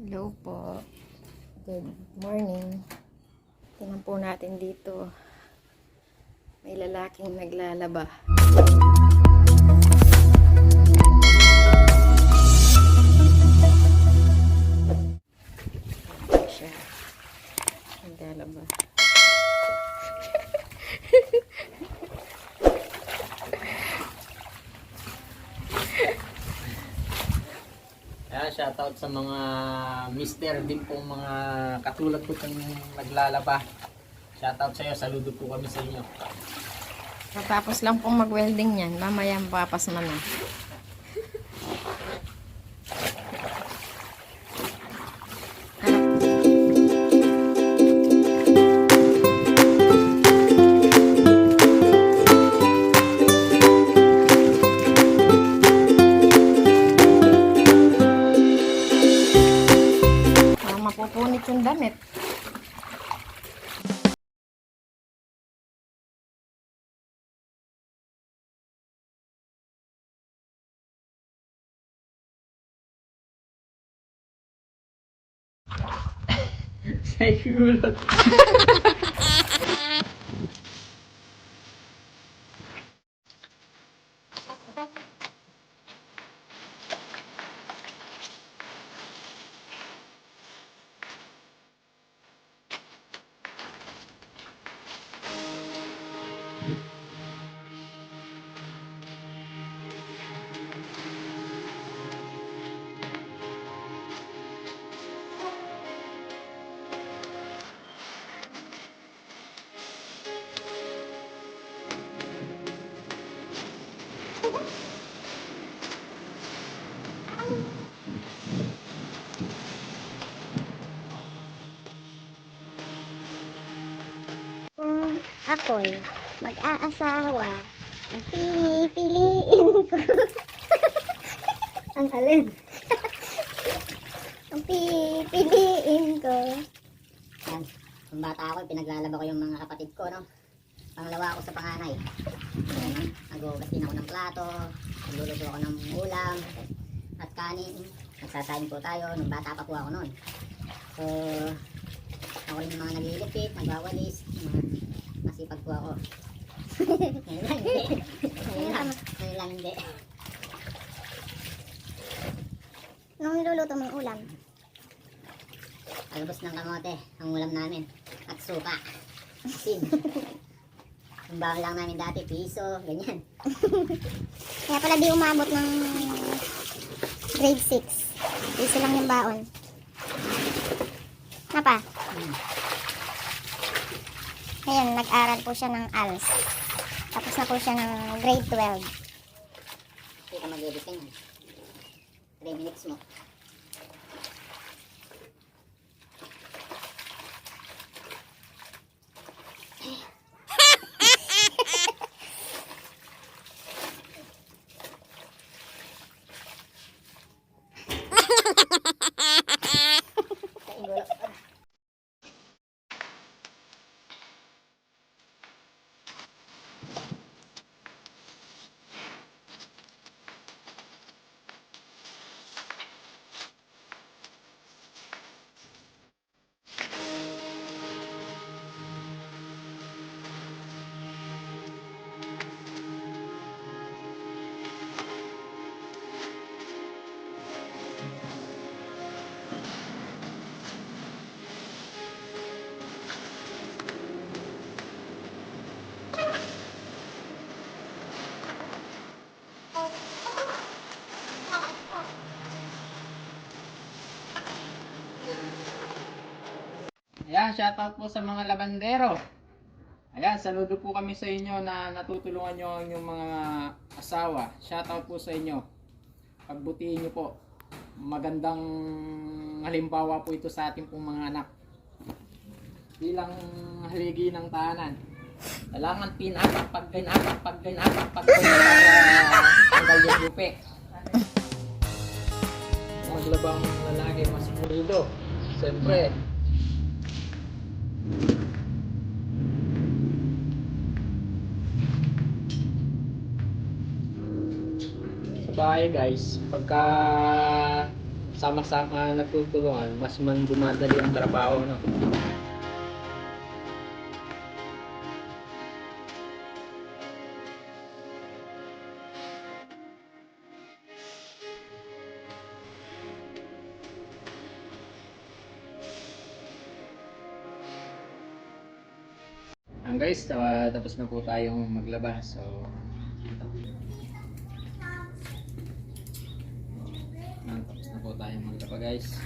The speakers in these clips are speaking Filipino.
Hello po. Good morning. Tingnan po natin dito. May lalaking naglalaba. Ayan siya. Naglalaba. Ayan, shoutout sa mga mister din po, mga katulad po itong naglalaba. Shoutout sa iyo, saludo po kami sa inyo. Tapos lang pong mag-welding yan. Mamaya mapapas man na. Mapupunit yung damit. Siguro. Kung ako'y mag-aasawa, ang pipiliin ko. Ang alin? Ang pipiliin ko. Yan. Kung bata ako, pinaglalaba ko yung mga kapatid ko, no? Panglawa ako sa panganay. Yan. Nag-uugas din ako ng plato, nagluluto ako ng ulam, at kanin. Nagsasayin po tayo, nung bata pa po ako noon. So, ako rin yung mga naglilipit, nagwawalis, masipag po ako. Ngayon lang hindi. Ngayon lang hindi. Nung niluluto mo yung ulam? Alubos ng kamote, ang ulam namin. At suka. Asin. Yung baon lang namin dati, piso, ganyan. Kaya pala di umabot ng grade 6. Piso lang yung baon. Napa? Ngayon, nag-aral po siya ng ALS. Tapos na po siya ng grade 12. Hindi ka mag-edit ka niyan. 3 minutes mo. Ayan, shoutout po sa mga labandero. Ayan, saludo po kami sa inyo na natutulungan nyo ang inyong mga asawa. Shoutout po sa inyo. Pagbutihin nyo po. Magandang halimbawa po ito sa ating pong mga anak. Bilang haligi ng tahanan. Kailangan pinapag-paggain para tanggal yung lupi. Maglabang lalaki mas pulido. Siyempre. Sa bahay guys, pagka sama-sama nagtutulungan, mas man dumadali ang trabaho, no? Guys, tapos na po tayong maglaba. So, tapos na po tayong maglaba guys.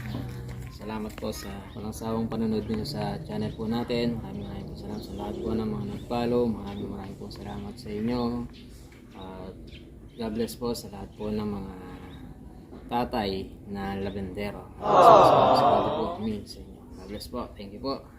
Salamat po sa walang sawang panonood niyo sa channel po natin. Maraming po salamat sa lahat po ng mga nag-follow. Maraming po salamat sa inyo. At God bless po sa lahat po ng mga tatay na labendero. Salamat po kami sa inyo. God bless po. Thank you po.